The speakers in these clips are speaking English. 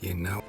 You know...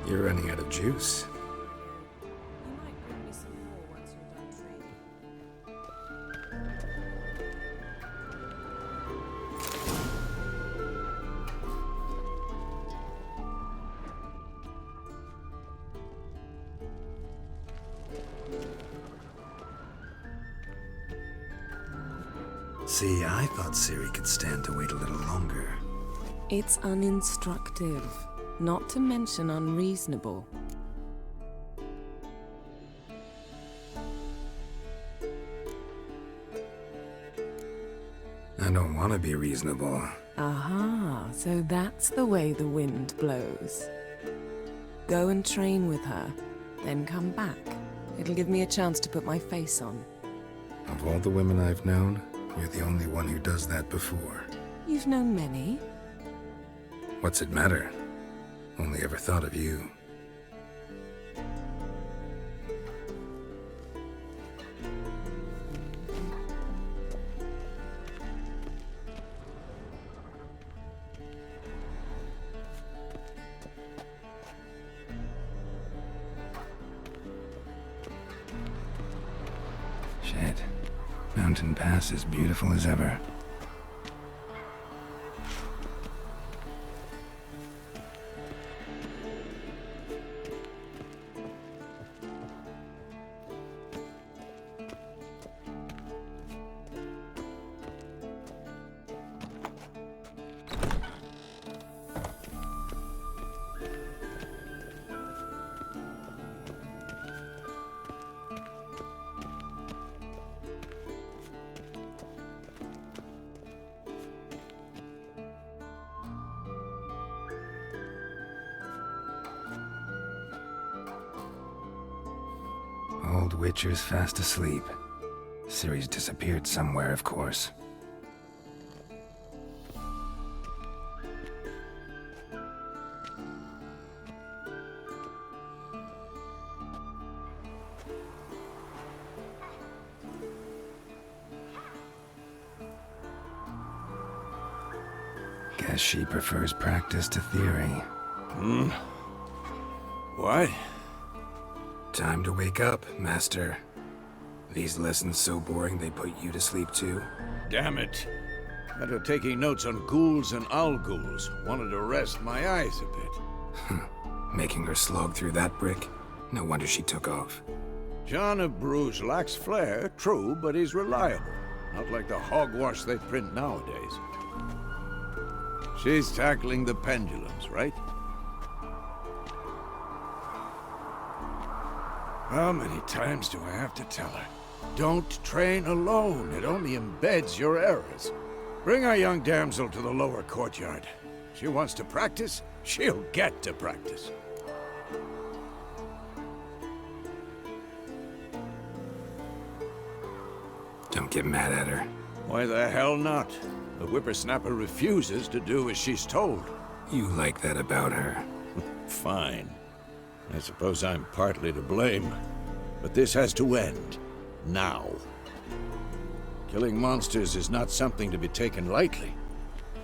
You're running out of juice. You might bring me some more once you're done training. See, I thought Ciri could stand to wait a little longer. It's uninstructive, not to mention unreasonable. I don't want to be reasonable. Aha, so that's the way the wind blows. Go and train with her, then come back. It'll give me a chance to put my face on. Of all the women I've known, you're the only one who does that before. You've known many. What's it matter? Only ever thought of you. Shit. Mountain Pass is beautiful as ever. Old Witcher's fast asleep. Ciri's disappeared somewhere, of course. Guess she prefers practice to theory. What? Time to wake up, Master. These lessons so boring they put you to sleep too? Damn it. After taking notes on ghouls and owl-ghouls, wanted to rest my eyes a bit. Making her slog through that brick? No wonder she took off. John of Bruges lacks flair, true, but he's reliable. Not like the hogwash they print nowadays. She's tackling the pendulums, right? How many times do I have to tell her? Don't train alone. It only embeds your errors. Bring our young damsel to the lower courtyard. She wants to practice, she'll get to practice. Don't get mad at her. Why the hell not? The whippersnapper refuses to do as she's told. You like that about her. Fine. I suppose I'm partly to blame. But this has to end. Now. Killing monsters is not something to be taken lightly.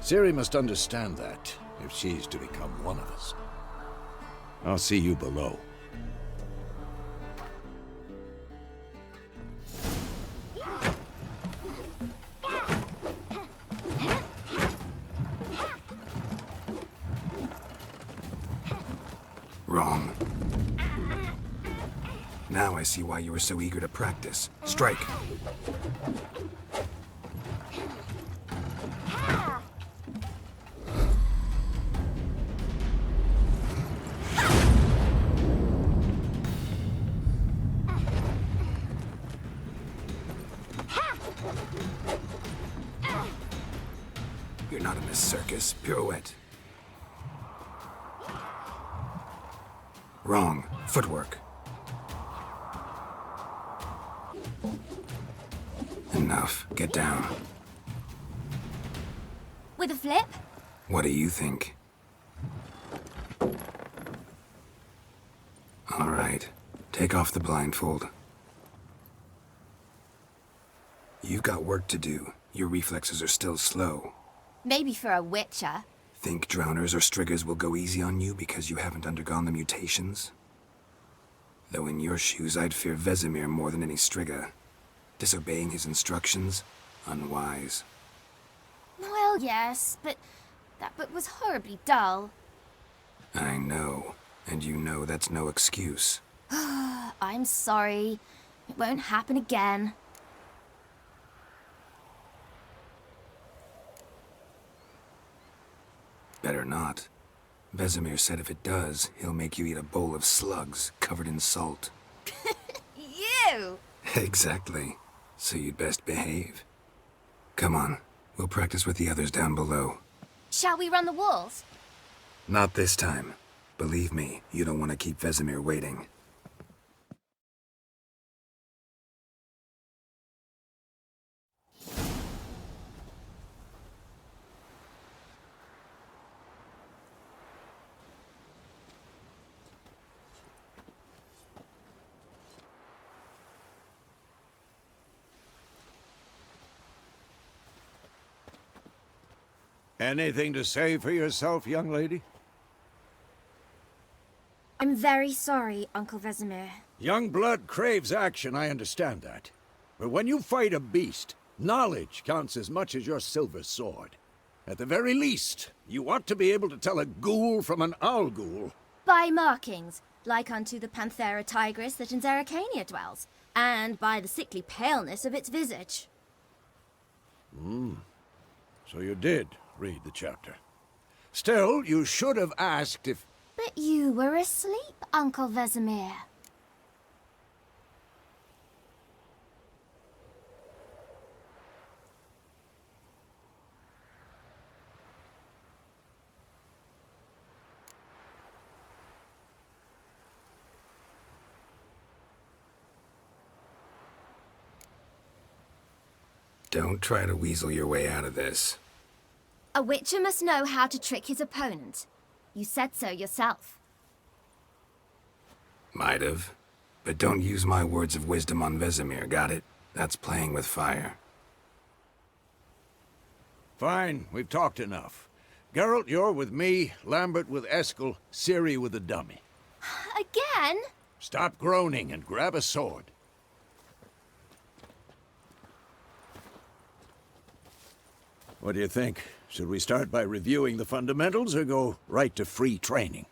Ciri must understand that, if she's to become one of us. I'll see you below. Wrong. Now I see why you were so eager to practice. Strike! You're not in this circus. Pirouette. Wrong. Footwork. Enough. Get down. With a flip? What do you think? All right. Take off the blindfold. You've got work to do. Your reflexes are still slow. Maybe for a witcher. Think drowners or striggers will go easy on you because you haven't undergone the mutations? Though in your shoes, I'd fear Vizima more than any strigger. Disobeying his instructions? Unwise. Well, yes, but that book was horribly dull. I know. And you know that's no excuse. I'm sorry. It won't happen again. Better not. Vesemir said if it does, he'll make you eat a bowl of slugs covered in salt. You! Exactly. So you'd best behave. Come on. We'll practice with the others down below. Shall we run the walls? Not this time. Believe me, you don't want to keep Vesemir waiting. Anything to say for yourself, young lady? I'm very sorry, Uncle Vesemir. Young blood craves action, I understand that. But when you fight a beast, knowledge counts as much as your silver sword. At the very least, you ought to be able to tell a ghoul from an owl ghoul. By markings, like unto the Panthera tigris that in Zerrikania dwells, and by the sickly paleness of its visage. So you did read the chapter. Still, you should have asked if... But you were asleep, Uncle Vesemir. Don't try to weasel your way out of this. A witcher must know how to trick his opponent. You said so yourself. Might have. But don't use my words of wisdom on Vesemir, got it? That's playing with fire. Fine, we've talked enough. Geralt, you're with me, Lambert with Eskel, Ciri with the dummy. Again? Stop groaning and grab a sword. What do you think? Should we start by reviewing the fundamentals or go right to free training?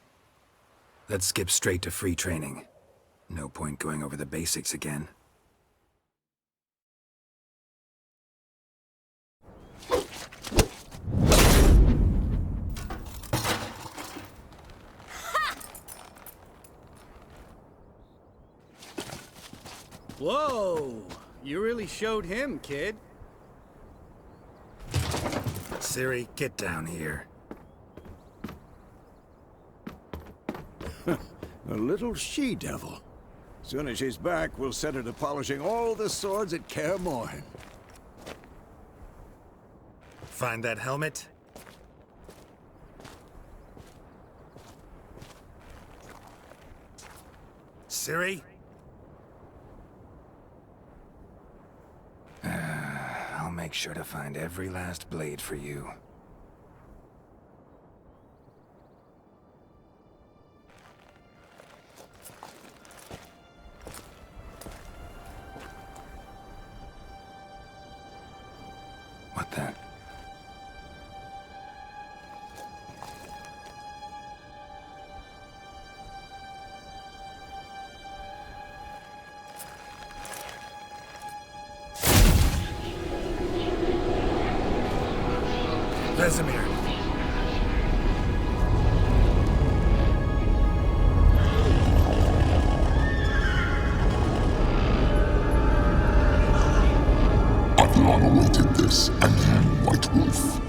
Let's skip straight to free training. No point going over the basics again. Whoa! You really showed him, kid. Ciri, get down here. A little she-devil. Soon as she's back, we'll set her to polishing all the swords at Kaer Morhen. Find that helmet? Ciri? I'll make sure to find every last blade for you. What the? Vesemir. I've long awaited this, and you, White Wolf.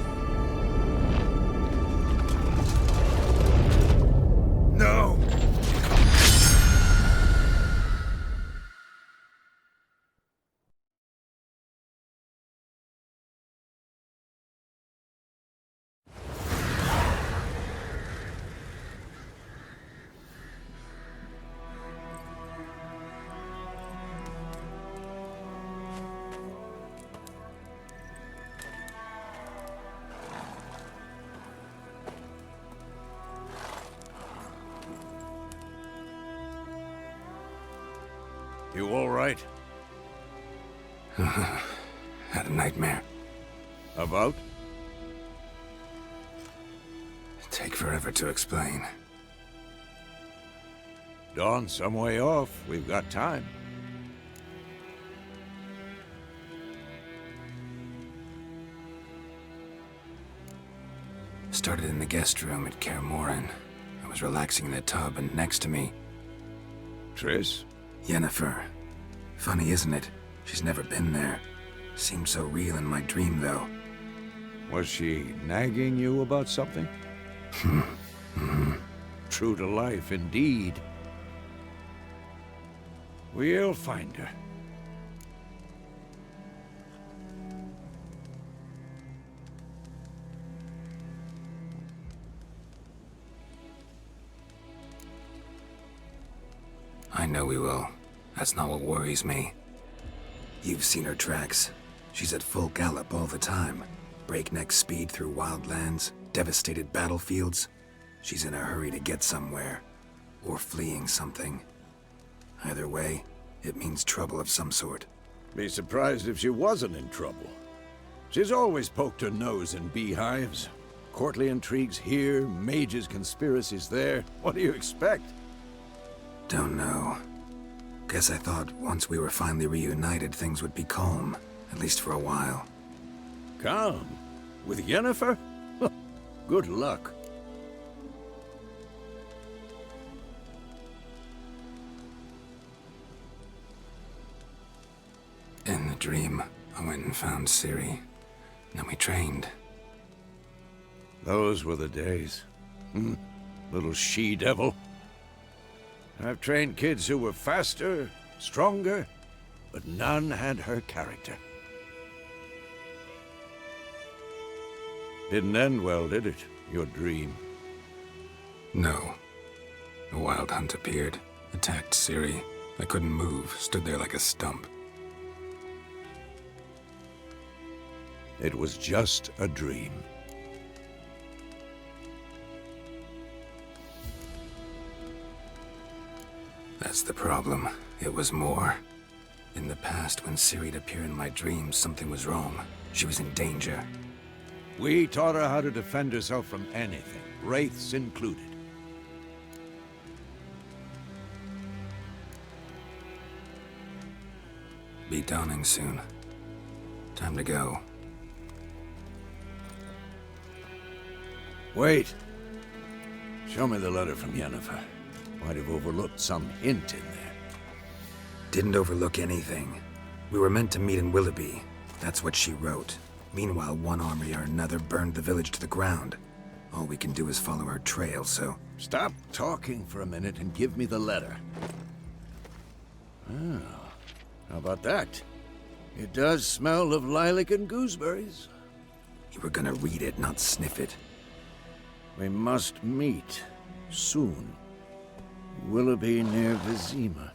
No! You all right? Had a nightmare. About? Take forever to explain. Dawn's some way off. We've got time. Started in the guest room at Kaer Morhen. I was relaxing in the tub, and next to me, Triss? Yennefer. Funny, isn't it? She's never been there. Seemed so real in my dream, though. Was she nagging you about something? True to life, indeed. We'll find her. I know we will. That's not what worries me. You've seen her tracks. She's at full gallop all the time. Breakneck speed through wild lands, devastated battlefields. She's in a hurry to get somewhere. Or fleeing something. Either way, it means trouble of some sort. Be surprised if she wasn't in trouble. She's always poked her nose in beehives. Courtly intrigues here, mages' conspiracies there. What do you expect? Don't know. Guess I thought once we were finally reunited, things would be calm. At least for a while. Calm? With Yennefer? Good luck. In the dream, I went and found Ciri. Then we trained. Those were the days. Little she-devil. I've trained kids who were faster, stronger, but none had her character. Didn't end well, did it? Your dream? No. A wild hunt appeared, attacked Ciri. I couldn't move, stood there like a stump. It was just a dream. That's the problem. It was more. In the past, when Ciri'd appear in my dreams, something was wrong. She was in danger. We taught her how to defend herself from anything, wraiths included. Be dawning soon. Time to go. Wait. Show me the letter from Yennefer. Might have overlooked some hint in there. Didn't overlook anything. We were meant to meet in Willoughby. That's what she wrote. Meanwhile, one army or another burned the village to the ground. All we can do is follow her trail, so... Stop talking for a minute and give me the letter. Oh, how about that? It does smell of lilac and gooseberries. You were gonna read it, not sniff it. We must meet. Soon. Willoughby near Vizima.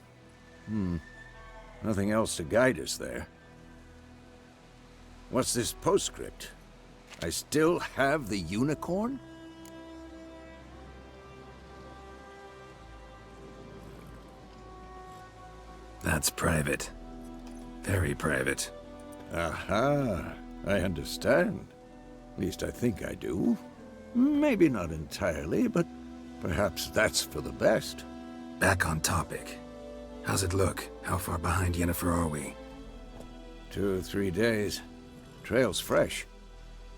Nothing else to guide us there. What's this postscript? I still have the unicorn? That's private. Very private. Aha, I understand. At least I think I do. Maybe not entirely, but perhaps that's for the best. Back on topic. How's it look? How far behind Yennefer are we? 2 or 3 days. Trail's fresh.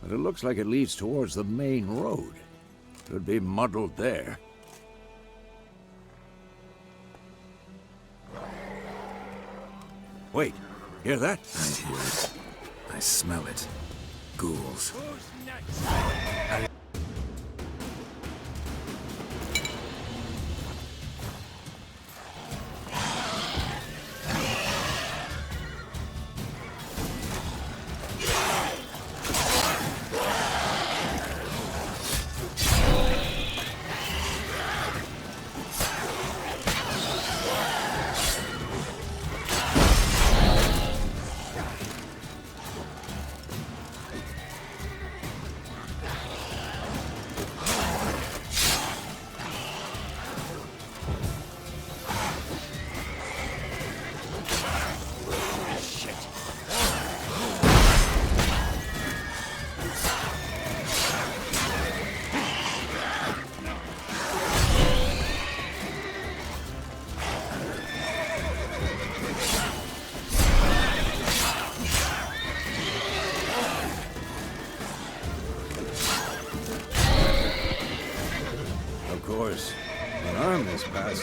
but it looks like it leads towards the main road. Could be muddled there. Wait, hear that? I hear it. I smell it. Ghouls.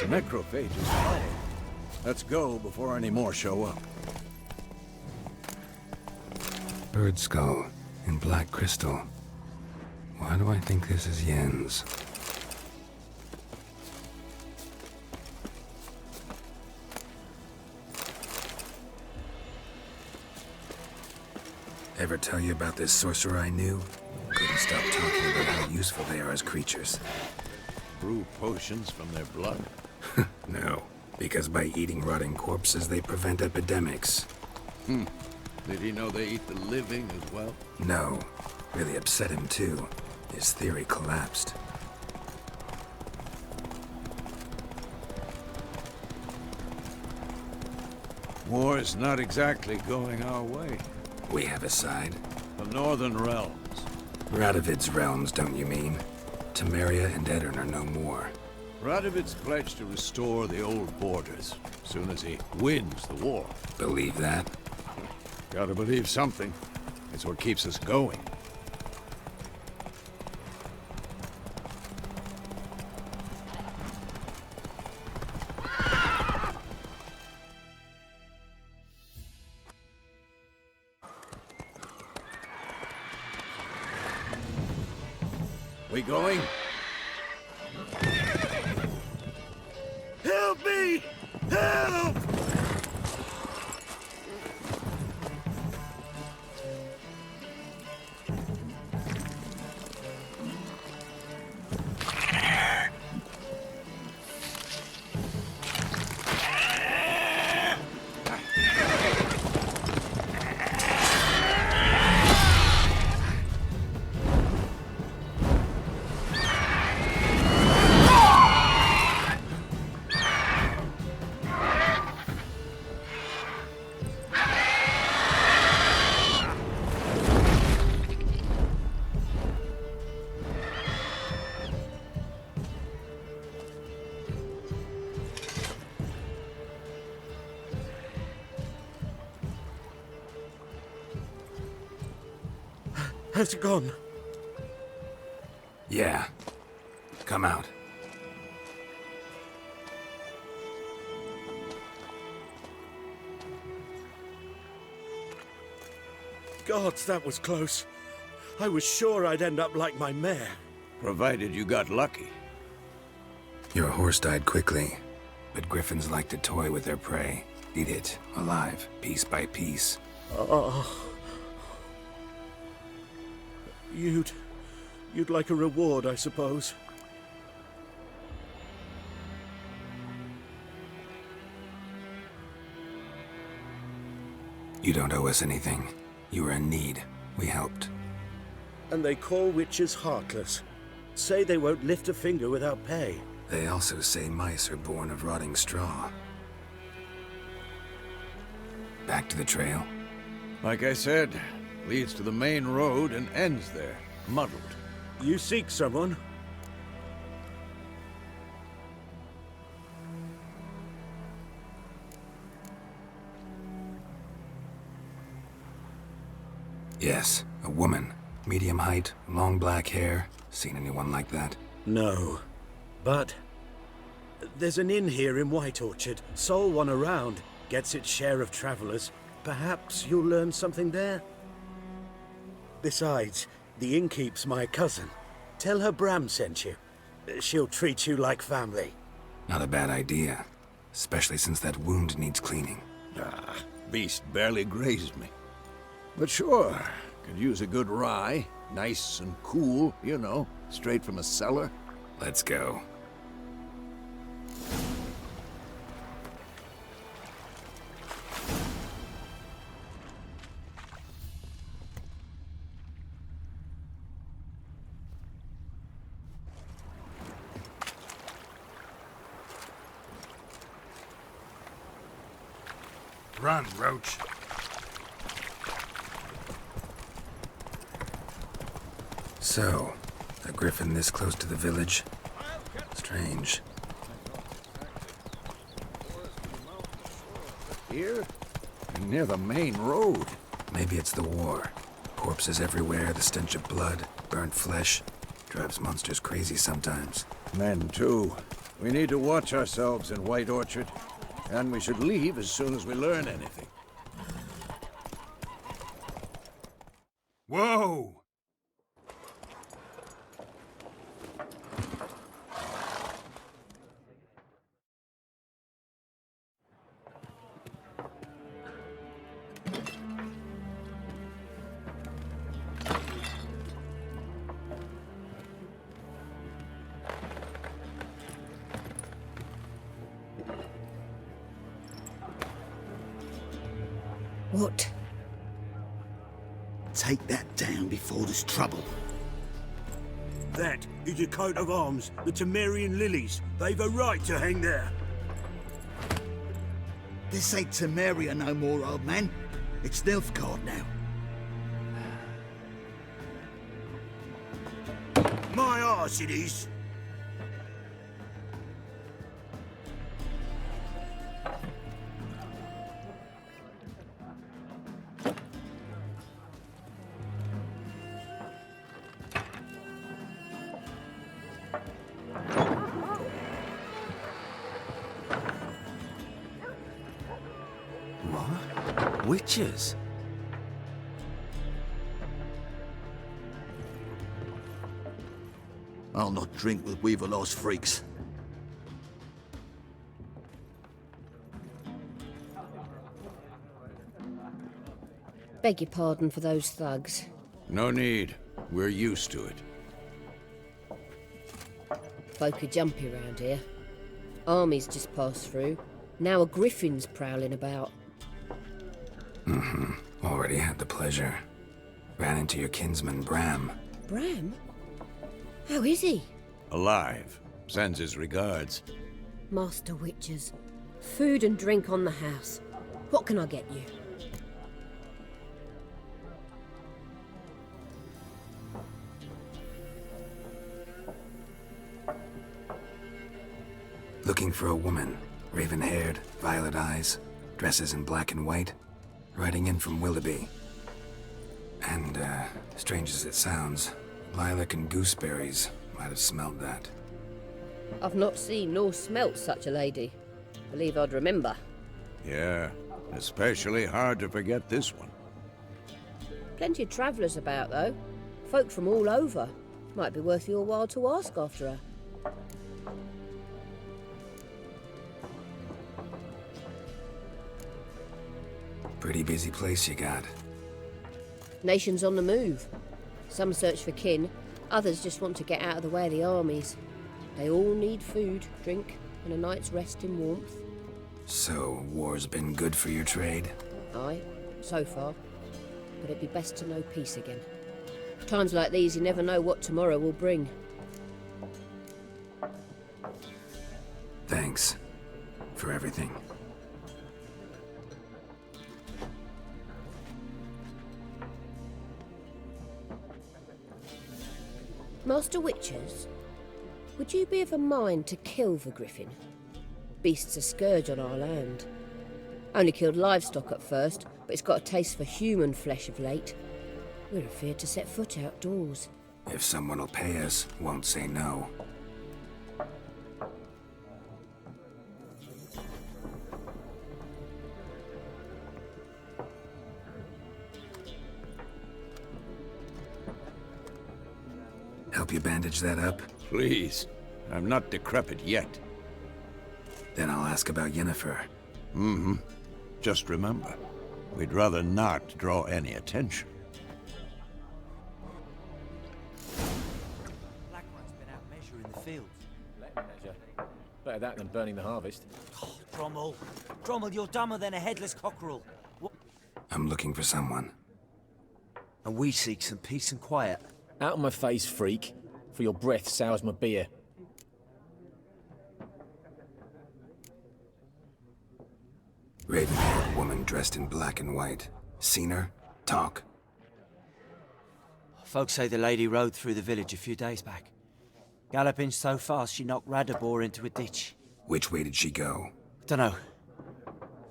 Necrophages follow. Let's go before any more show up. Bird skull in black crystal. Why do I think this is Yen's? Ever tell you about this sorcerer I knew? Couldn't stop talking about how useful they are as creatures. Brew potions from their blood? No, because by eating rotting corpses, they prevent epidemics. Did he know they eat the living as well? No. Really upset him, too. His theory collapsed. War's not exactly going our way. We have a side. The Northern Realms. Radovid's realms, don't you mean? Temeria and Edirn are no more. Radovid's pledged to restore the old borders, as soon as he wins the war. Believe that? Gotta believe something. It's what keeps us going. We going? Help me! Help! Has it gone? Yeah. Come out. Gods, that was close. I was sure I'd end up like my mare. Provided you got lucky. Your horse died quickly, but griffins like to toy with their prey. Eat it, alive, piece by piece. Oh. You'd like a reward, I suppose. You don't owe us anything. You were in need. We helped. And they call witches heartless. Say they won't lift a finger without pay. They also say mice are born of rotting straw. Back to the trail? Like I said, leads to the main road and ends there, muddled. You seek someone? Yes, a woman. Medium height, long black hair. Seen anyone like that? No. But there's an inn here in White Orchid. Sole one around. Gets its share of travelers. Perhaps you'll learn something there? Besides, the innkeep's my cousin. Tell her Bram sent you. She'll treat you like family. Not a bad idea. Especially since that wound needs cleaning. Ah, beast barely grazed me. But sure, could use a good rye. Nice and cool, you know, straight from a cellar. Let's go. Run, Roach. So, a Griffin this close to the village? Strange. Here? Near the main road. Maybe it's the war. Corpses everywhere, the stench of blood, burnt flesh. Drives monsters crazy sometimes. Men, too. We need to watch ourselves in White Orchid. And we should leave as soon as we learn anything. Whoa! What? Take that down before there's trouble. That is a coat of arms, the Temerian lilies. They've a right to hang there. This ain't Temeria no more, old man. It's Nilfgaard now. My arse it is. What? Witches? I'll not drink with Weaverlaw's freaks. Beg your pardon for those thugs. No need. We're used to it. Folk are jumpy around here. Armies just passed through. Now a Griffin's prowling about. Already had the pleasure. Ran into your kinsman, Bram. Bram? How is he? Alive. Sends his regards. Master Witches. Food and drink on the house. What can I get you? Looking for a woman. Raven-haired, violet eyes, dresses in black and white. Riding in from Willoughby. And, strange as it sounds, Lilac and Gooseberries might have smelled that. I've not seen nor smelt such a lady. Believe I'd remember. Yeah, especially hard to forget this one. Plenty of travellers about, though. Folk from all over. Might be worth your while to ask after her. Pretty busy place you got. Nations on the move. Some search for kin, others just want to get out of the way of the armies. They all need food, drink, and a night's rest in warmth. So, war's been good for your trade? Aye, so far. But it'd be best to know peace again. Times like these, you never know what tomorrow will bring. Thanks. For everything. Master Witches, would you be of a mind to kill the Griffin? Beast's a scourge on our land. Only killed livestock at first, but it's got a taste for human flesh of late. We're afraid to set foot outdoors. If someone will pay us, won't say no. Help you bandage that up? Please. I'm not decrepit yet. Then I'll ask about Yennefer. Mm-hmm. Just remember, we'd rather not draw any attention. Black one's been out measuring the fields. Let measure. Better that than burning the harvest. Oh, Drommel, you're dumber than a headless cockerel. What? I'm looking for someone. And we seek some peace and quiet. Out of my face, freak. For your breath sours my beer. Raven-haired woman dressed in black and white. Seen her? Talk. Folks say the lady rode through the village a few days back. Galloping so fast she knocked Radabor into a ditch. Which way did she go? Dunno.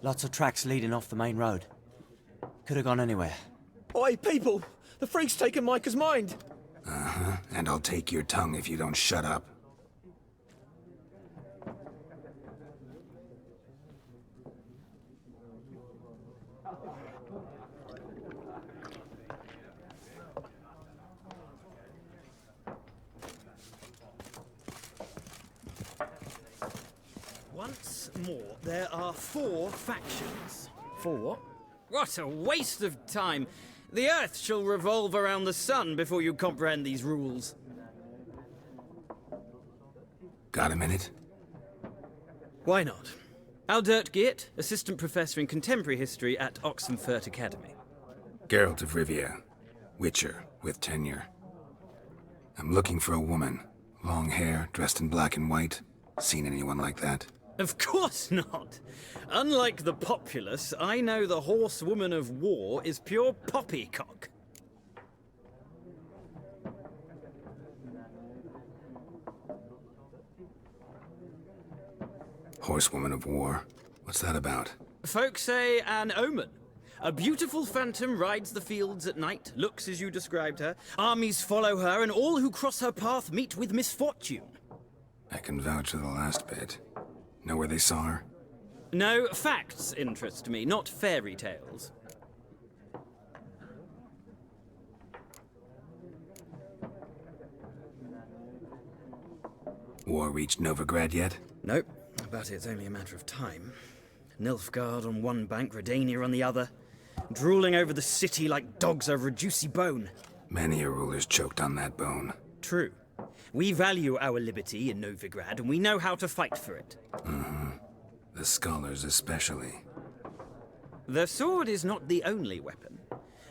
Lots of tracks leading off the main road. Could have gone anywhere. Oi, people! The freak's taken Micah's mind! Uh-huh, and I'll take your tongue if you don't shut up. Once more, there are 4 factions. For what? What a waste of time! The Earth shall revolve around the sun before you comprehend these rules. Got a minute? Why not? Aldert Geert, Assistant Professor in Contemporary History at Oxenfurt Academy. Geralt of Rivia. Witcher, with tenure. I'm looking for a woman. Long hair, dressed in black and white. Seen anyone like that? Of course not! Unlike the populace, I know the horsewoman of war is pure poppycock. Horsewoman of war? What's that about? Folk say an omen. A beautiful phantom rides the fields at night, looks as you described her. Armies follow her, and all who cross her path meet with misfortune. I can vouch for the last bit. Know where they saw her? No, facts interest me, not fairy tales. War reached Novigrad yet? Nope, but it's only a matter of time. Nilfgaard on one bank, Redania on the other, drooling over the city like dogs over a juicy bone. Many a ruler's choked on that bone. True. We value our liberty in Novigrad, and we know how to fight for it. Mm-hmm. The scholars especially. The sword is not the only weapon.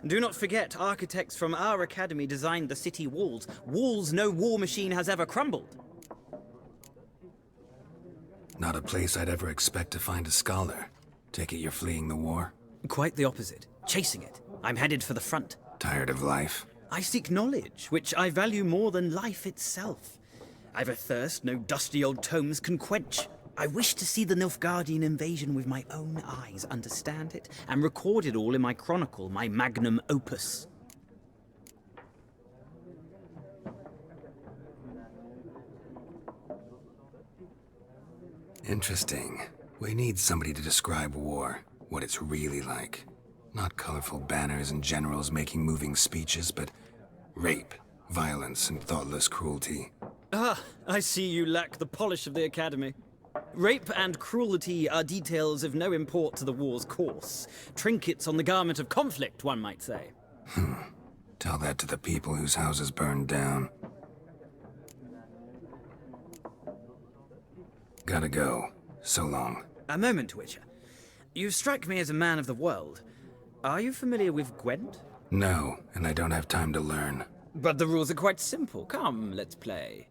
Do not forget, architects from our academy designed the city walls. Walls no war machine has ever crumbled. Not a place I'd ever expect to find a scholar. Take it you're fleeing the war? Quite the opposite. Chasing it. I'm headed for the front. Tired of life? I seek knowledge, which I value more than life itself. I've a thirst no dusty old tomes can quench. I wish to see the Nilfgaardian invasion with my own eyes, understand it, and record it all in my chronicle, my magnum opus. Interesting. We need somebody to describe war, what it's really like. Not colorful banners and generals making moving speeches, but rape, violence, and thoughtless cruelty. Ah, I see you lack the polish of the academy. Rape and cruelty are details of no import to the war's course. Trinkets on the garment of conflict, one might say. Tell that to the people whose houses burned down. Gotta go. So long. A moment, Witcher. You strike me as a man of the world. Are you familiar with Gwent? No, and I don't have time to learn. But the rules are quite simple. Come, let's play.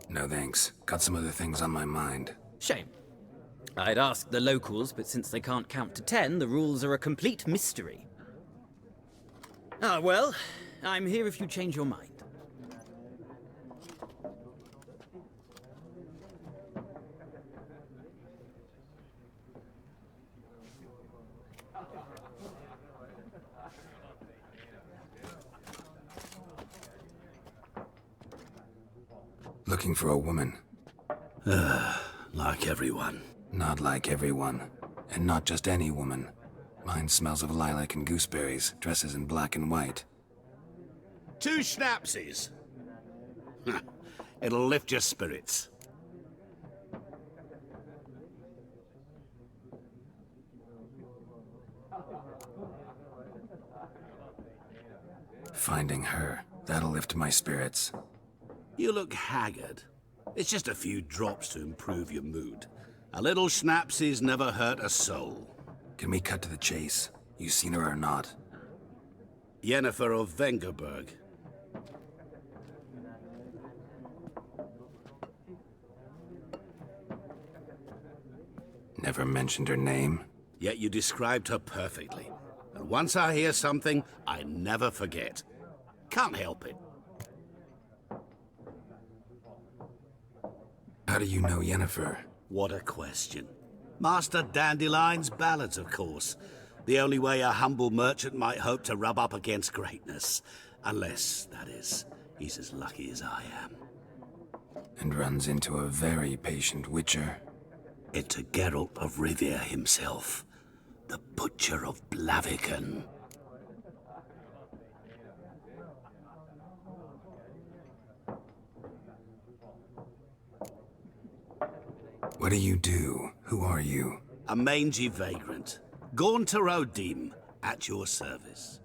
No thanks. Got some other things on my mind. Shame. I'd ask the locals, but since they can't count to 10, the rules are a complete mystery. Ah, well, I'm here if you change your mind. looking for a woman. Like everyone. Not like everyone. And not just any woman. Mine smells of lilac and gooseberries, dresses in black and white. 2 schnapsies. It'll lift your spirits. Finding her, that'll lift my spirits. You look haggard. It's just a few drops to improve your mood. A little schnapsies never hurt a soul. Can we cut to the chase? You seen her or not? Yennefer of Vengerberg. Never mentioned her name? Yet you described her perfectly. And once I hear something, I never forget. Can't help it. How do you know Yennefer? What a question. Master Dandelion's ballads, of course. The only way a humble merchant might hope to rub up against greatness. Unless, that is, he's as lucky as I am. And runs into a very patient witcher. Into Geralt of Rivia himself. The Butcher of Blaviken. What do you do? Who are you? A mangy vagrant. Gaunter Odim, at your service.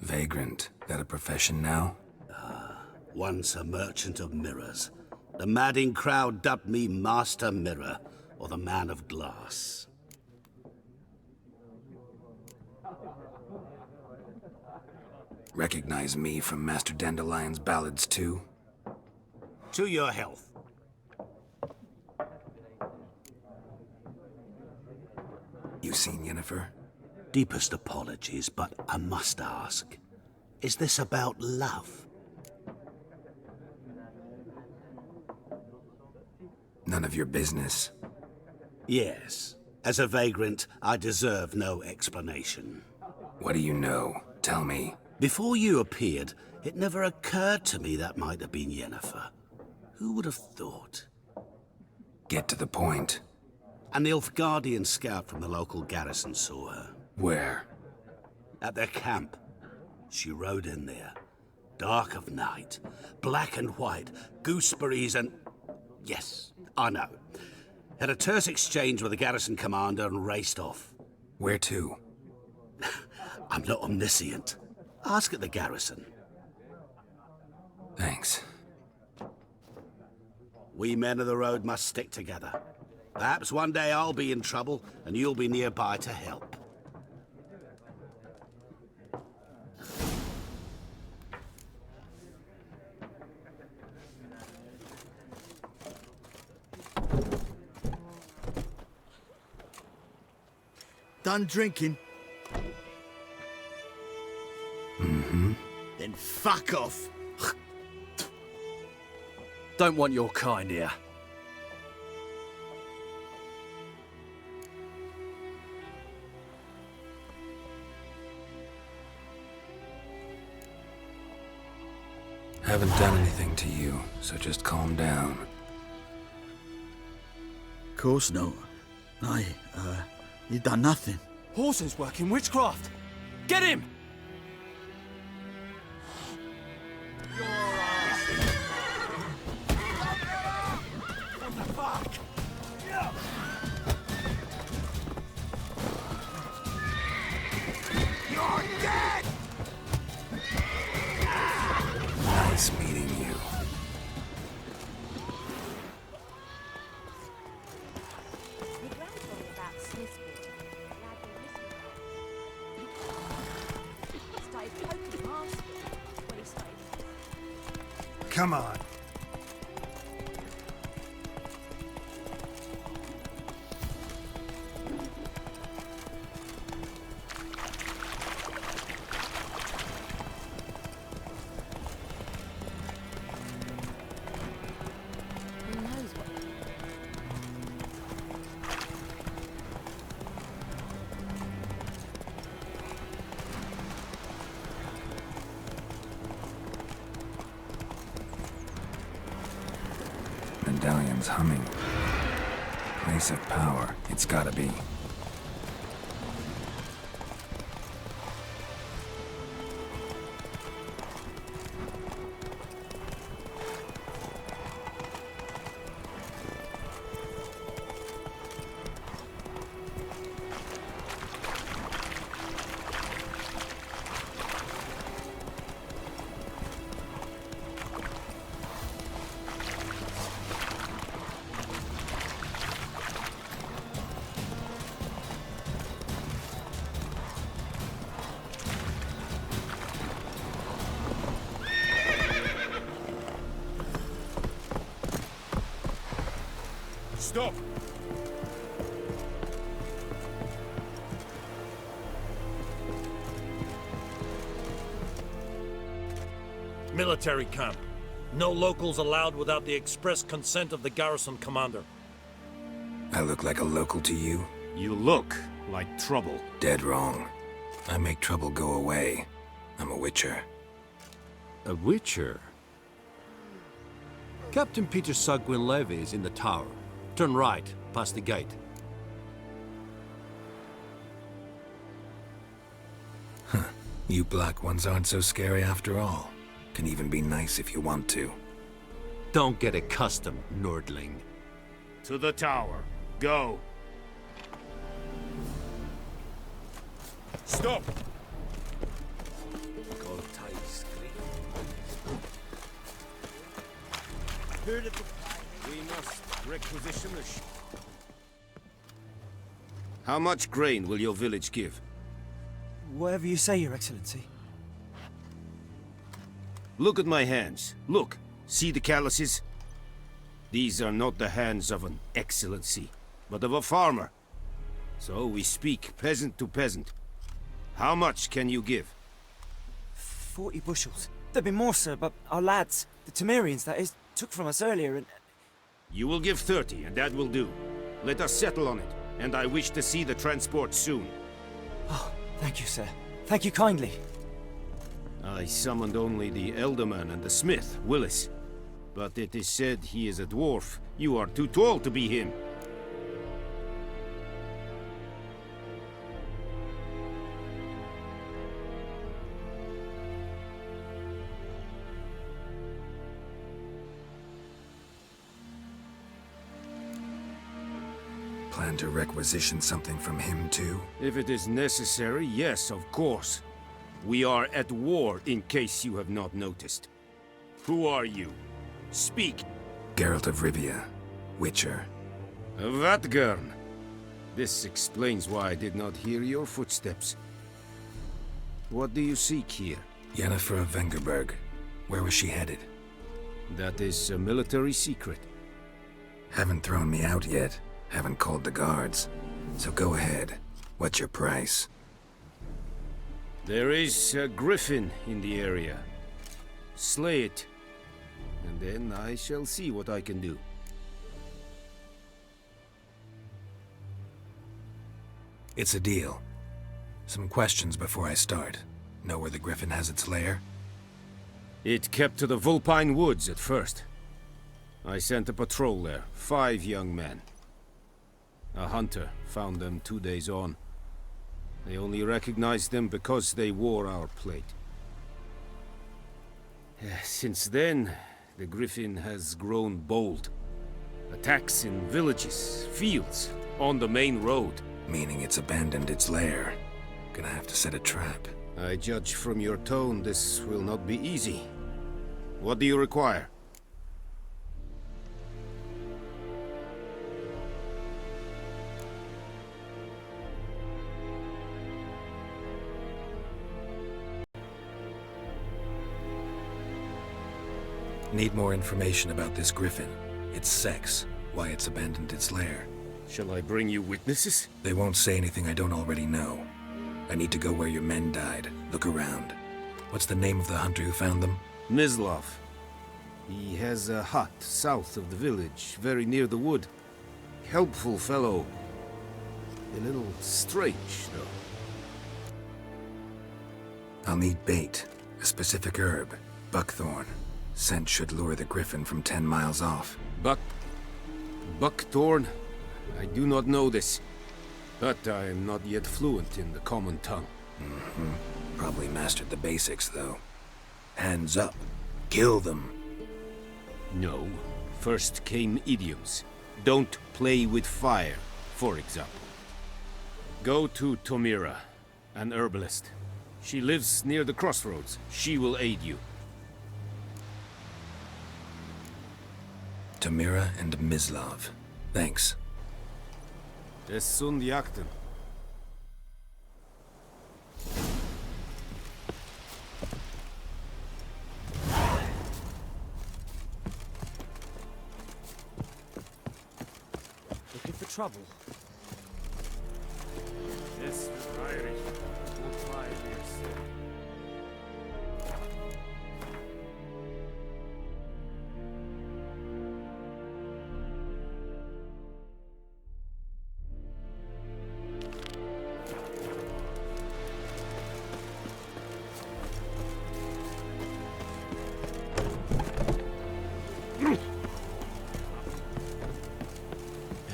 Vagrant? That a profession now? Once a merchant of mirrors. The madding crowd dubbed me Master Mirror, or the Man of Glass. Recognize me from Master Dandelion's ballads too? To your health. You seen Yennefer? Deepest apologies, but I must ask. Is this about love? None of your business. Yes. As a vagrant, I deserve no explanation. What do you know? Tell me. Before you appeared, it never occurred to me that might have been Yennefer. Who would have thought? Get to the point. A Nilfgaardian scout from the local garrison saw her. Where? At their camp. She rode in there. Dark of night. Black and white. Gooseberries and... Yes, I know. Had a terse exchange with the garrison commander and raced off. Where to? I'm not omniscient. Ask at the garrison. Thanks. We men of the road must stick together. Perhaps one day I'll be in trouble and you'll be nearby to help. Done drinking? Mm-hmm. Then fuck off. Don't want your kind here. Haven't done anything to you, so just calm down. Course no. You done nothing. Horsen's working witchcraft. Get him! What the fuck? You're dead! Nice meeting you. Come on. medallion's humming. Place of power, it's gotta be. Stop! Military camp. No locals allowed without the express consent of the garrison commander. I look like a local to you? You look like trouble. Dead wrong. I make trouble go away. I'm a witcher. A witcher? Captain Peter Sagwin Levy is in the tower. Turn right, past the gate. Huh. You black ones aren't so scary after all. Can even be nice if you want to. Don't get accustomed, Nordling. To the tower. Go. Stop! We must requisition a ship. How much grain will your village give? Whatever you say, Your Excellency. Look at my hands. Look. See the calluses? These are not the hands of an excellency, but of a farmer. So we speak peasant to peasant. How much can you give? 40 bushels. There'd be more, sir, but our lads, the Temerians, that is, took from us earlier and... You will give 30, and that will do. Let us settle on it, and I wish to see the transport soon. Oh, thank you, sir. Thank you kindly. I summoned only the Elderman and the smith, Willis. But it is said he is a dwarf. You are too tall to be him. Plan to requisition something from him, too? If it is necessary, yes, of course. We are at war, in case you have not noticed. Who are you? Speak. Geralt of Rivia, Witcher. Vatgern. This explains why I did not hear your footsteps. What do you seek here? Yennefer of Vengerberg. Where was she headed? That is a military secret. Haven't thrown me out yet. Haven't called the guards. So go ahead. What's your price? There is a Griffin in the area. Slay it. And then I shall see what I can do. It's a deal. Some questions before I start. Know where the Griffin has its lair? It kept to the Vulpine Woods at first. I sent a patrol there, 5 young men. A hunter found them 2 days on. They only recognized them because they wore our plate. Since then, the Griffin has grown bold. Attacks in villages, fields, on the main road. Meaning it's abandoned its lair. Gonna have to set a trap. I judge from your tone this will not be easy. What do you require? Need more information about this Griffin. Its sex, why it's abandoned its lair. Shall I bring you witnesses? They won't say anything I don't already know. I need to go where your men died. Look around. What's the name of the hunter who found them? Mislav. He has a hut south of the village, very near the wood. Helpful fellow. A little strange, though. I'll need bait. A specific herb. Buckthorn. Scent should lure the Griffin from 10 miles off. Buckthorn? I do not know this, but I am not yet fluent in the common tongue. Probably mastered the basics, though. Hands up. Kill them. No. First came idioms. Don't play with fire, for example. Go to Tomira, an herbalist. She lives near the crossroads. She will aid you. Tamira and Mislav. Thanks. Es sind Jagden. Looking for trouble. Yes, Irish. We'll try this.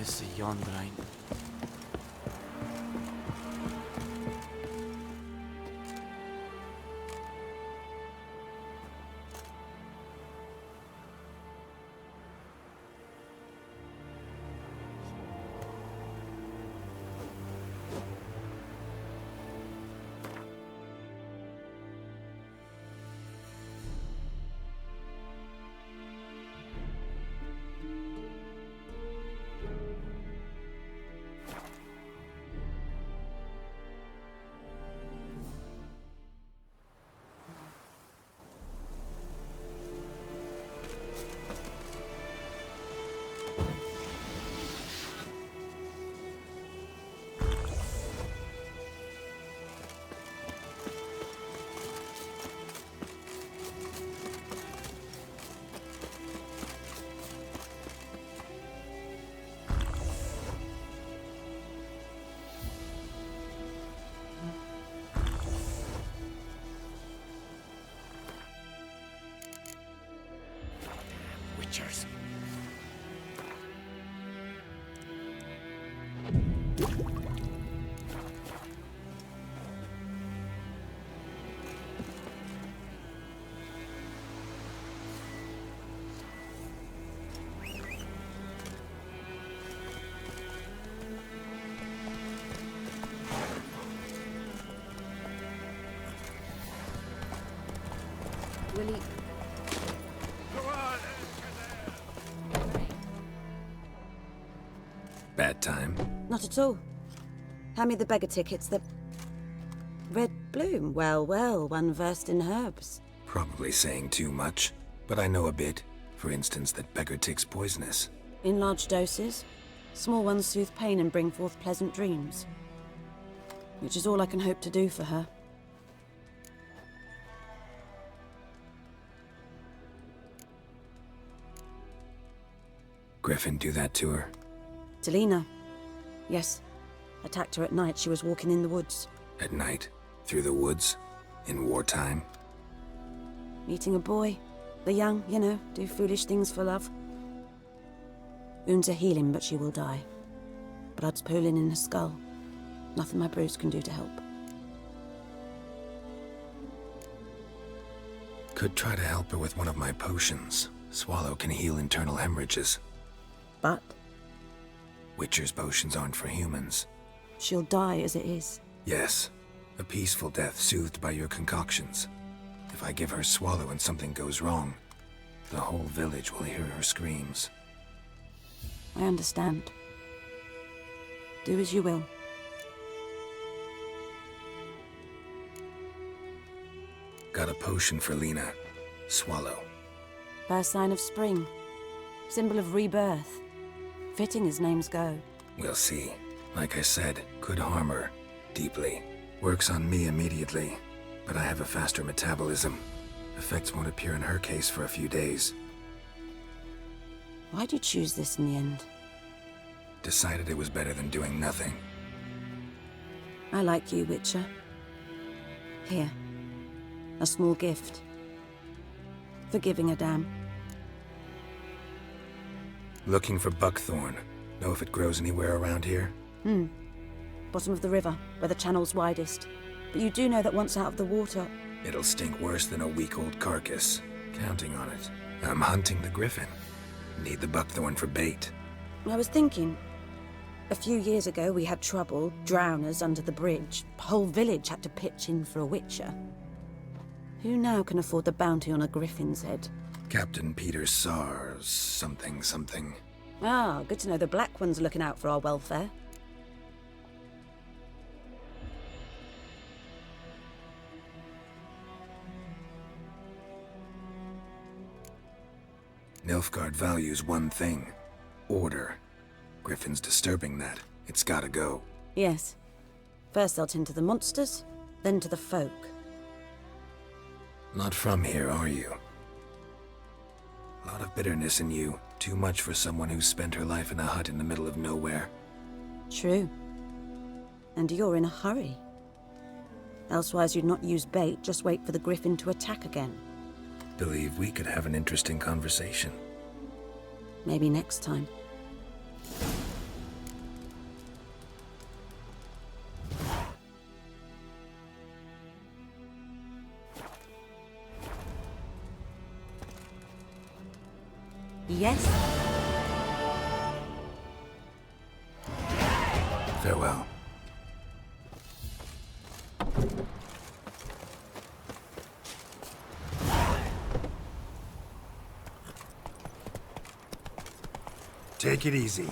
It's a Yondrain. Witchers. Willie, Bad time. Not at all. Hand me the beggar tickets. The red bloom. Well, well, one versed in herbs. Probably saying too much, but I know a bit. For instance, that beggar tick's poisonous. In large doses. Small ones soothe pain and bring forth pleasant dreams. Which is all I can hope to do for her. Griffin do that to her? Delina. Yes. Attacked her at night. She was walking in the woods. At night? Through the woods? In wartime? Meeting a boy. The young, you know, do foolish things for love. Wounds are healing, but she will die. Blood's pooling in her skull. Nothing my bruise can do to help. Could try to help her with one of my potions. Swallow can heal internal hemorrhages. But? Witcher's potions aren't for humans. She'll die as it is. Yes. A peaceful death soothed by your concoctions. If I give her Swallow and something goes wrong, the whole village will hear her screams. I understand. Do as you will. Got a potion for Lena. Swallow. First sign of spring. Symbol of rebirth. Fitting as names go. We'll see. Like I said, could harm her. Deeply. Works on me immediately. But I have a faster metabolism. Effects won't appear in her case for a few days. Why'd you choose this in the end? Decided it was better than doing nothing. I like you, Witcher. Here. A small gift. For giving a damn. Looking for buckthorn. Know if it grows anywhere around here? Bottom of the river, where the channel's widest. But you do know that once out of the water... It'll stink worse than a week-old carcass. Counting on it. I'm hunting the Griffin. Need the buckthorn for bait. I was thinking... A few years ago we had trouble, drowners under the bridge. The whole village had to pitch in for a witcher. Who now can afford the bounty on a Griffin's head? Captain Peter Sars, something. Ah, good to know the Black One's looking out for our welfare. Nilfgaard values one thing. Order. Griffin's disturbing that. It's gotta go. Yes. First they'll tend to the monsters, then to the folk. Not from here, are you? Lot of bitterness in you. Too much for someone who spent her life in a hut in the middle of nowhere. True. And you're in a hurry. Elsewise you'd not use bait, just wait for the Griffin to attack again. Believe we could have an interesting conversation. Maybe next time. Yes? Farewell. Take it easy.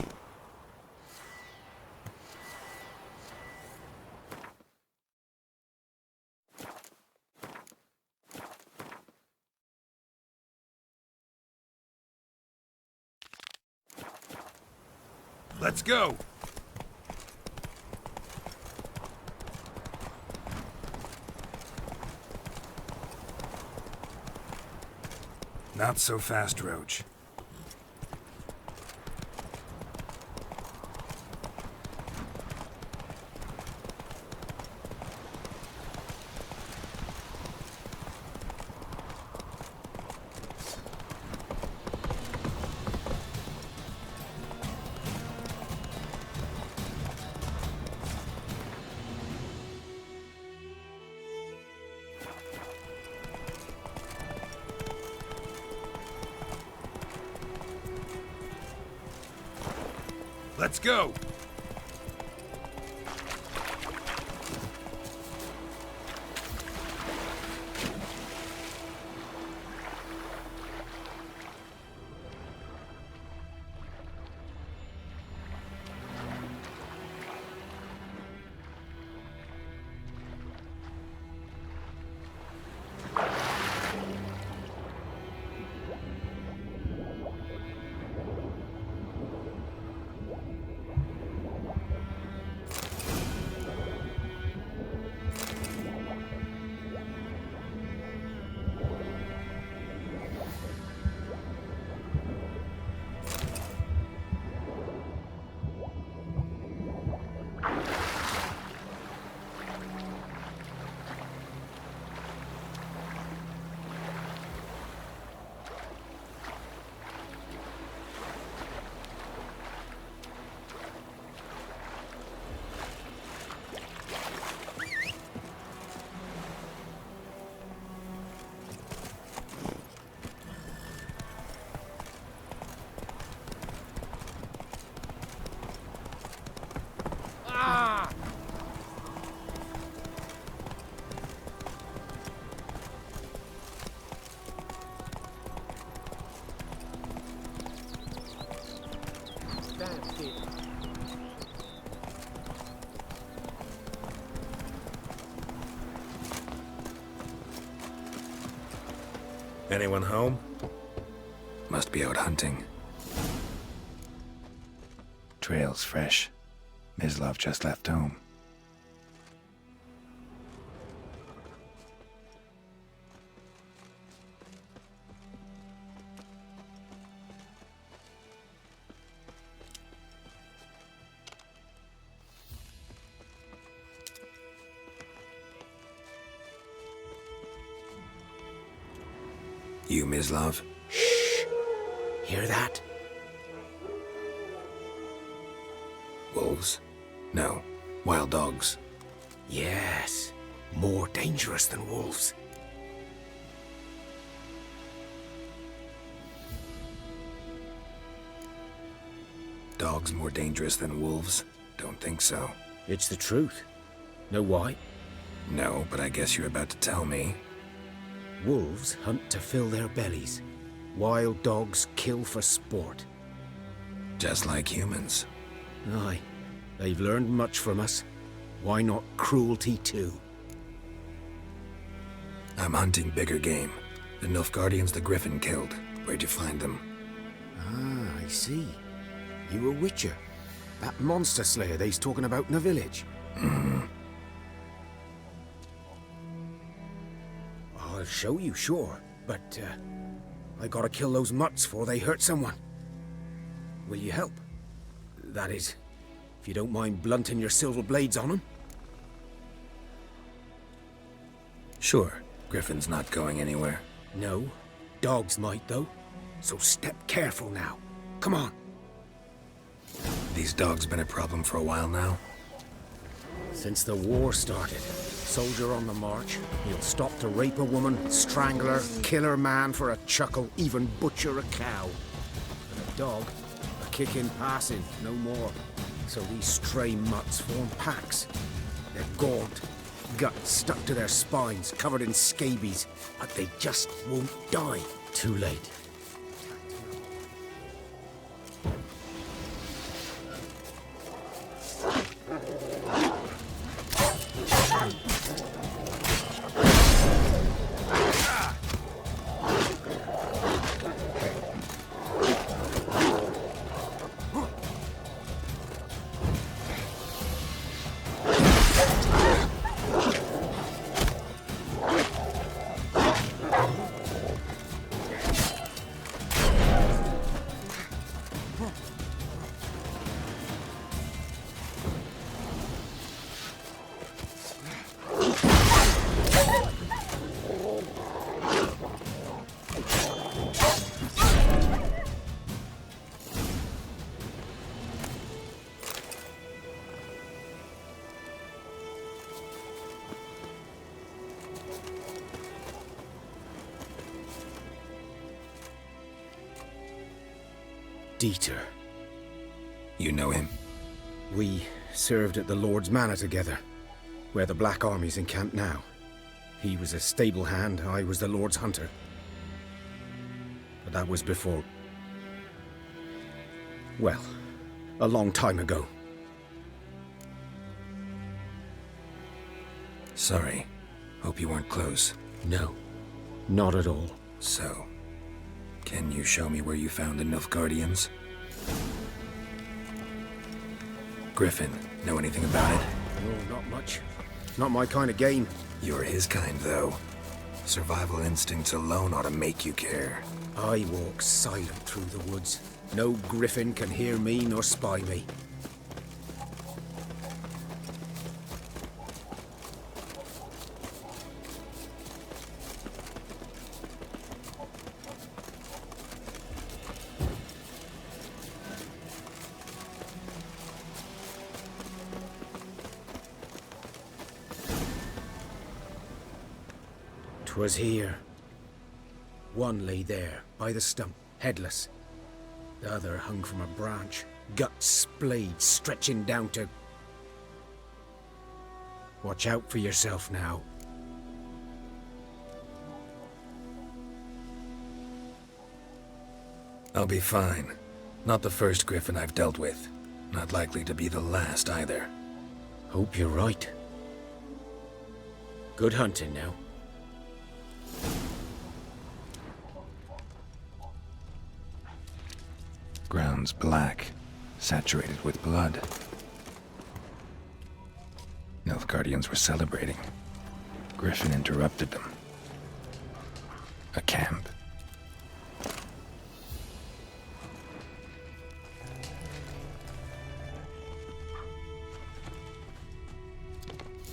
Let's go! Not so fast, Roach. Let's go! Anyone home? Must be out hunting. Trail's fresh. Mislav just left home. You, Mislav? Hear that? wolves? No, wild dogs. Yes, more dangerous than wolves. Dogs more dangerous than wolves? Don't think so. It's the truth. Know why? No, but I guess you're about to tell me. Wolves hunt to fill their bellies. Wild dogs kill for sport. Just like humans. Aye. They've learned much from us. Why not cruelty too? I'm hunting bigger game. The Nilfgaardians the Griffin killed. Where'd you find them? Ah, I see. You a witcher. That monster slayer they's talking about in the village. I'll show you, sure. But, I gotta kill those mutts before they hurt someone. Will you help? That is, if you don't mind blunting your silver blades on them. Sure. Griffin's not going anywhere. No. Dogs might, though. So step careful now. Come on. These dogs been a problem for a while now? Since the war started. Soldier on the march. He'll stop to rape a woman, strangle her, kill her man for a chuckle, even butcher a cow. But a dog, a kick in passing, no more. So these stray mutts form packs. They're gaunt, guts stuck to their spines, covered in scabies, but they just won't die. Too late. Dieter. You know him? We served at the Lord's Manor together, where the Black Army's encamped now. He was a stable hand, I was the Lord's hunter. But that was before... well, a long time ago. Sorry. Hope you weren't close. No, not at all. So, can you show me where you found the Nilfgaardians? Griffin, know anything about it? No, not much. Not my kind of game. You're his kind, though. Survival instincts alone ought to make you care. I walk silent through the woods. No Griffin can hear me nor spy me. Was here. One lay there, by the stump, headless. The other hung from a branch, guts splayed, stretching down to... Watch out for yourself now. I'll be fine. Not the first Griffin I've dealt with. Not likely to be the last, either. Hope you're right. Good hunting now. Ground's black, saturated with blood. Nilfgaardians were celebrating. Griffin interrupted them. A camp.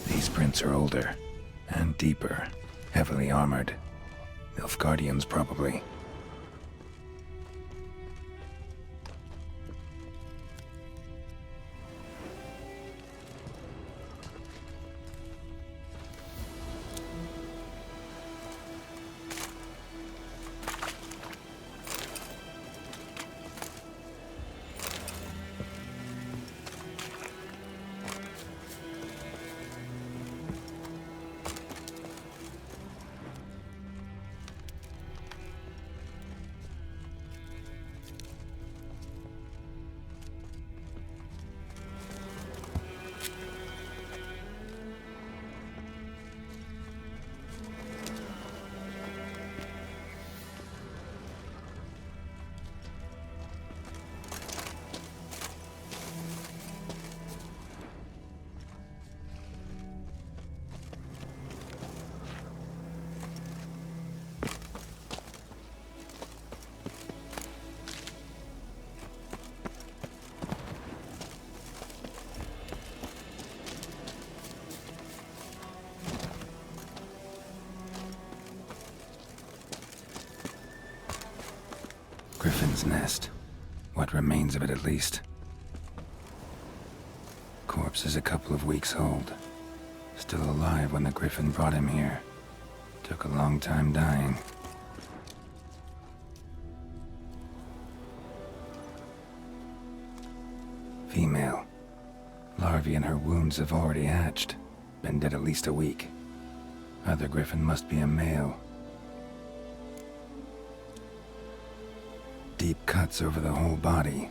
These prints are older and deeper, heavily armored. Nilfgaardians, probably. Griffin's nest. What remains of it, at least. Corpse is a couple of weeks old. Still alive when the Griffin brought him here. Took a long time dying. Female. Larvae in her wounds have already hatched. Been dead at least a week. Other Griffin must be a male. Deep cuts over the whole body.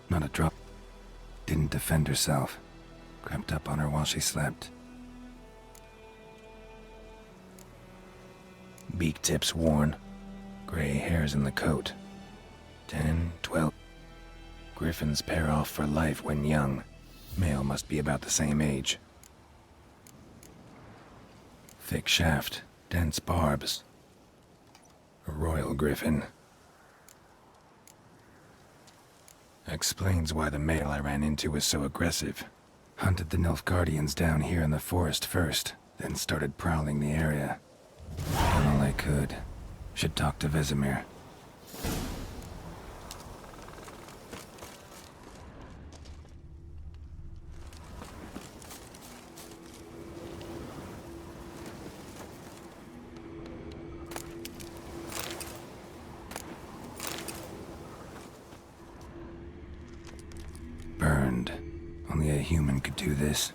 Not a drop. Didn't defend herself. Crept up on her while she slept. Beak tips worn. Gray hairs in the coat. 10, 12. Griffins pair off for life when young. Male must be about the same age. Thick shaft, dense barbs. A royal griffin. Explains why the male I ran into was so aggressive. Hunted the Nilfgaardians down here in the forest first, then started prowling the area. Done all I could. Should talk to Vizima. Burned. Only a human could do this.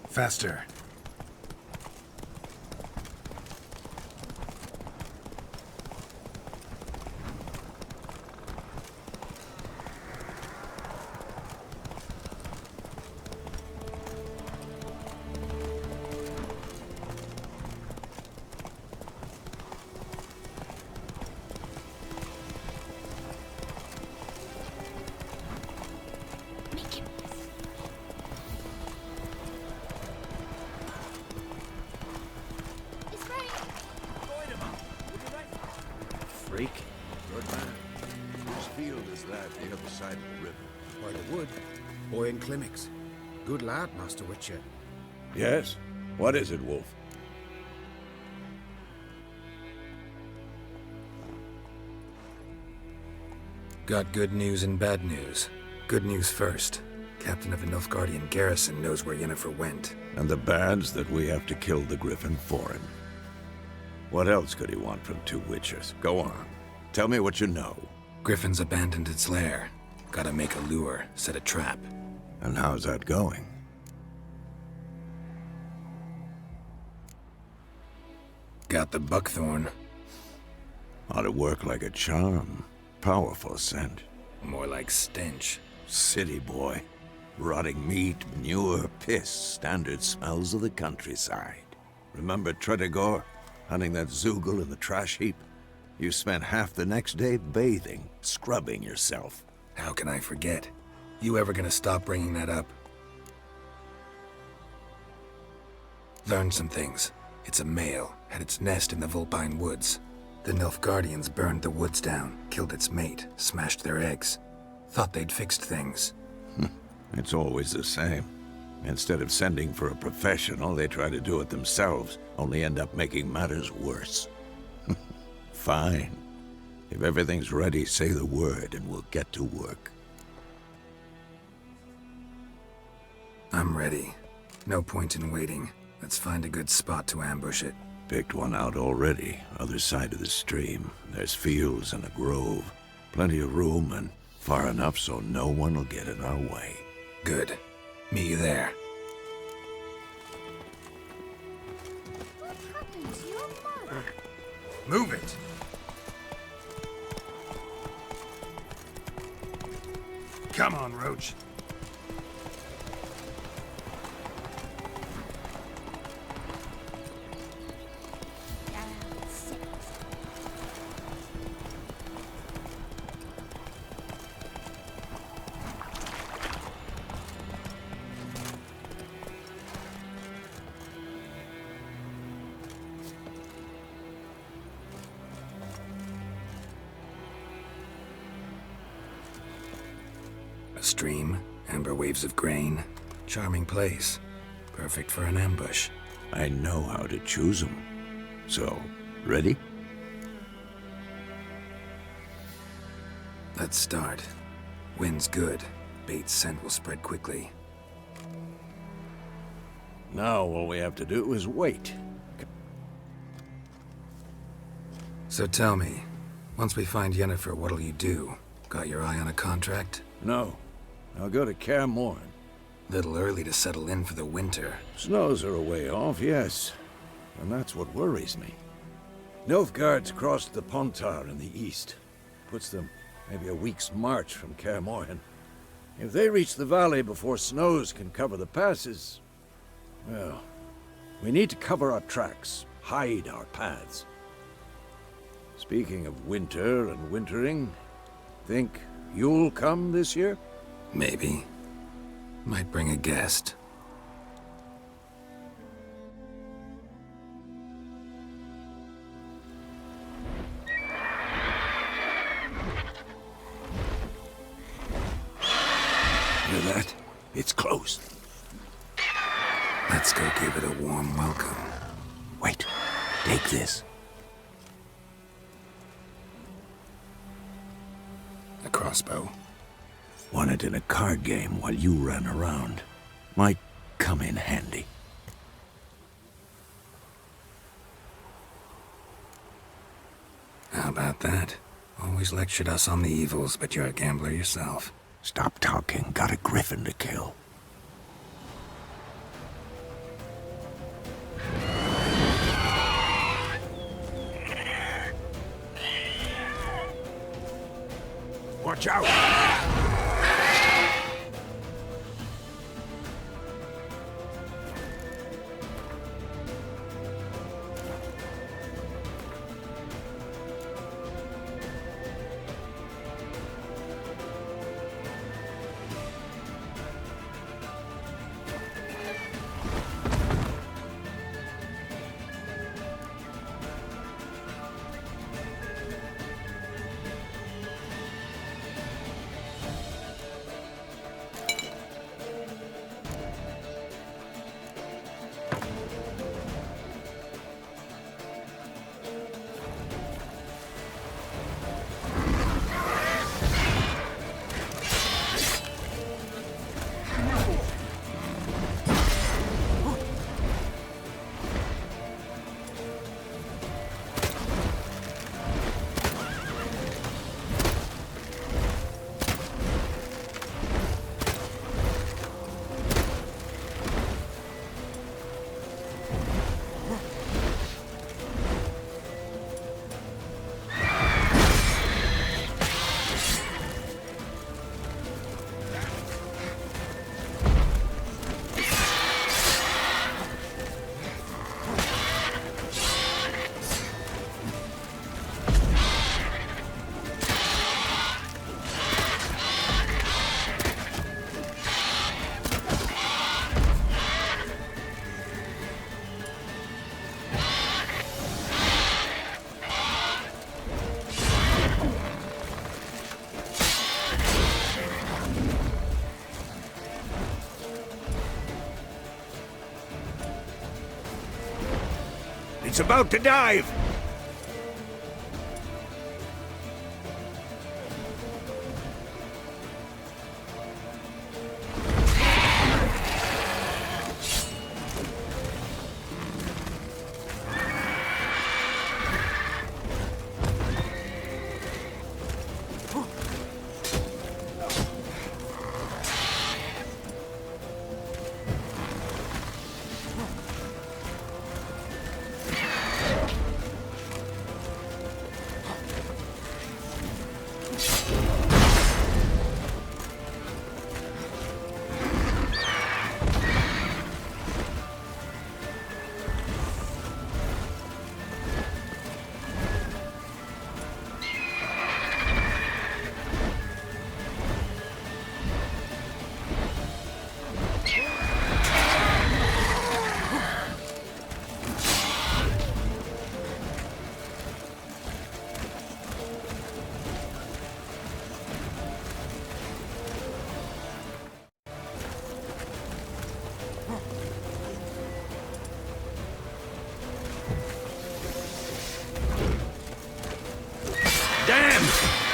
Faster. Freak. Good man. Whose field is that the other side of the river? By the wood. Boy in clinics. Good lad, Master Witcher. Yes? What is it, Wolf? Got good news and bad news. Good news first. Captain of the Nilfgaardian garrison knows where Yennefer went. And the bad's that we have to kill the Griffin for him. What else could he want from two witchers? Go on. Tell me what you know. Griffin's abandoned its lair. Gotta make a lure, set a trap. And how's that going? Got the buckthorn. Ought to work like a charm. Powerful scent. More like stench. City boy. Rotting meat, manure, piss. Standard smells of the countryside. Remember Tredegor? Hunting that Zoogle in the trash heap? You spent half the next day bathing, scrubbing yourself. How can I forget? You ever gonna stop bringing that up? Learned some things. It's a male, had its nest in the Vulpine Woods. The Nilfgaardians burned the woods down, killed its mate, smashed their eggs. Thought they'd fixed things. It's always the same. Instead of sending for a professional, they try to do it themselves, only end up making matters worse. Fine. If everything's ready, say the word and we'll get to work. I'm ready. No point in waiting. Let's find a good spot to ambush it. Picked one out already, other side of the stream. There's fields and a grove. Plenty of room and far enough so no one will get in our way. Good. Meet you there. What happened to your mother? Move it! Come on, Roach. stream, amber waves of grain. Charming place. Perfect for an ambush. I know how to choose them. So, ready? Let's start. Wind's good. Bait's scent will spread quickly. Now all we have to do is wait. So tell me, once we find Yennefer, what'll you do? Got your eye on a contract? No. I'll go to Kaer Morhen. Little early to settle in for the winter. Snows are a way off, yes. And that's what worries me. Nilfgaard's crossed the Pontar in the east. Puts them maybe a week's march from Kaer Morhen. If they reach the valley before snows can cover the passes, well, we need to cover our tracks, hide our paths. Speaking of winter and wintering, think you'll come this year? Maybe. Might bring a guest. Hear that? It's close. Let's go give it a warm welcome. Wait, take this. A crossbow. Won it in a card game while you ran around. Might come in handy. How about that? Always lectured us on the evils, but you're a gambler yourself. Stop talking. Got a Griffin to kill. Watch out! It's about to dive!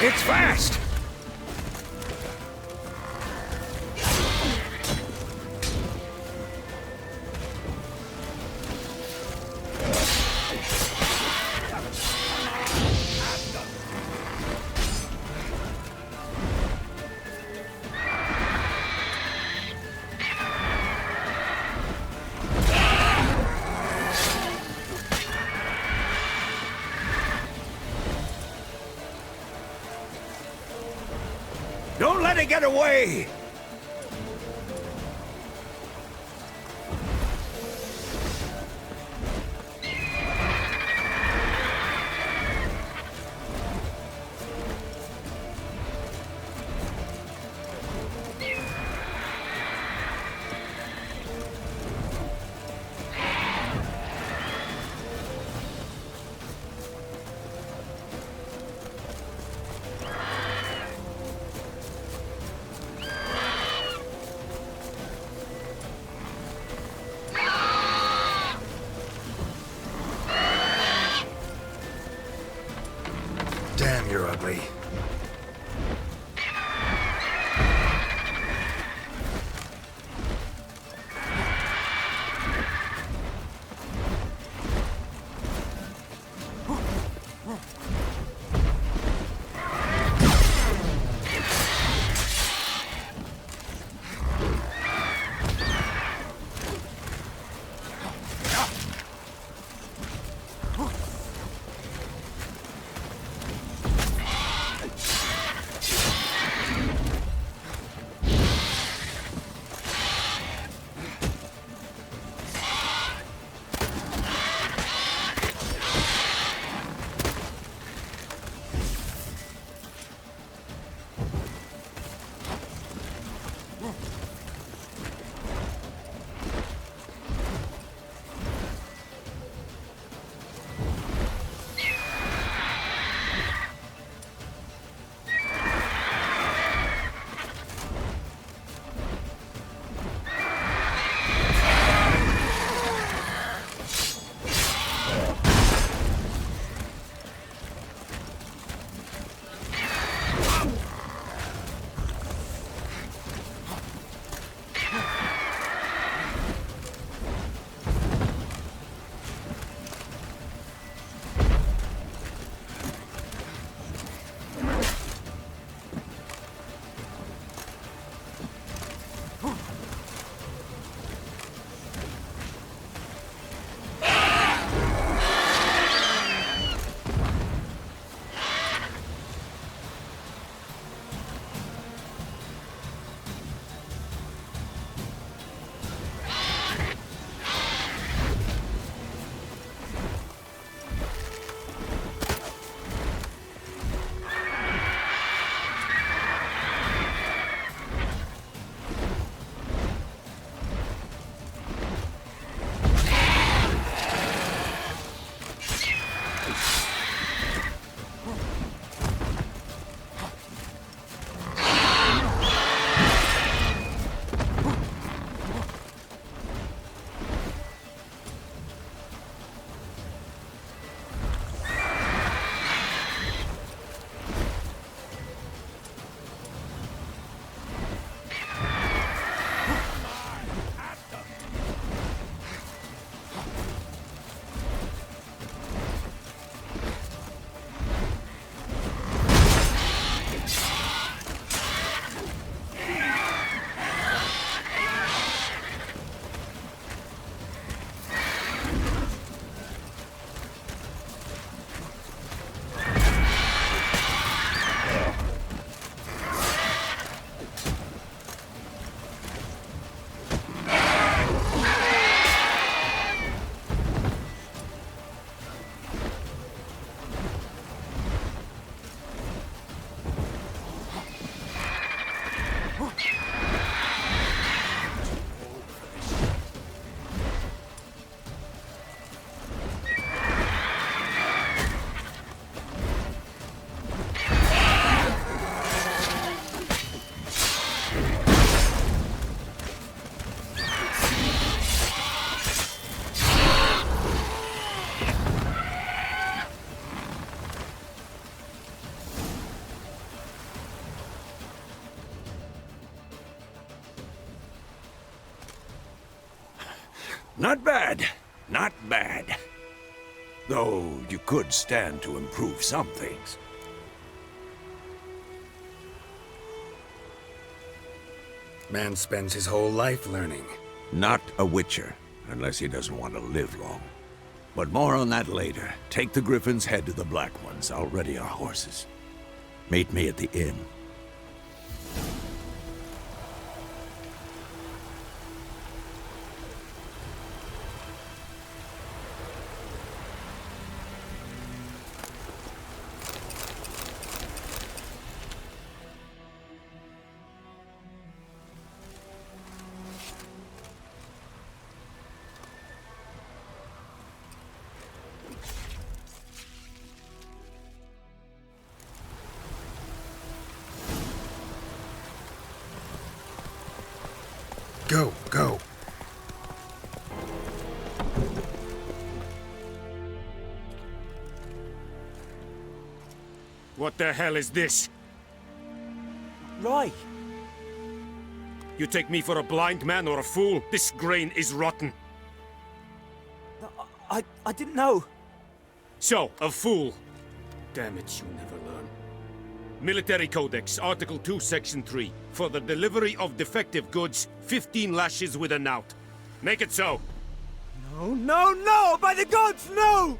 It's fast! Don't let it get away! Not bad. Not bad. Though you could stand to improve some things. Man spends his whole life learning. Not a witcher, unless he doesn't want to live long. But more on that later. Take the Griffin's head to the Black Ones. I'll ready our horses. Meet me at the inn. Go, go. What the hell is this? Rye! You take me for a blind man or a fool? This grain is rotten. I didn't know. So, a fool. Damn it, you'll never learn. Military Codex, Article 2, Section 3. For the delivery of defective goods, 15 lashes with a knout. Make it so. No, no, no! By the gods, no!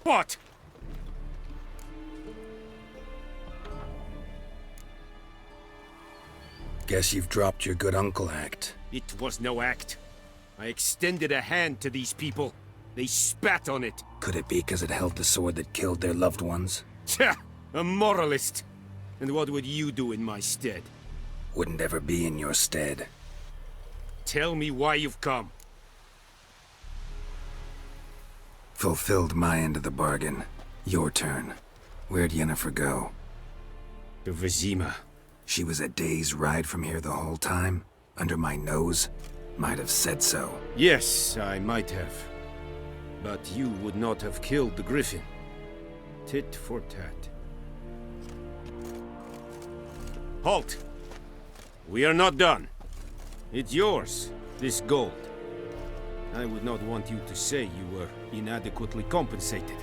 What? Guess you've dropped your good uncle act. It was no act. I extended a hand to these people. They spat on it. Could it be because it held the sword that killed their loved ones? Tja! A moralist! And what would you do in my stead? Wouldn't ever be in your stead. Tell me why you've come. Fulfilled my end of the bargain. Your turn. Where'd Yennefer go? To Vizima. She was a day's ride from here the whole time? Under my nose? Might have said so. Yes, I might have. But you would not have killed the Griffin. Tit for tat. Halt! We are not done. It's yours, this gold. I would not want you to say you were inadequately compensated.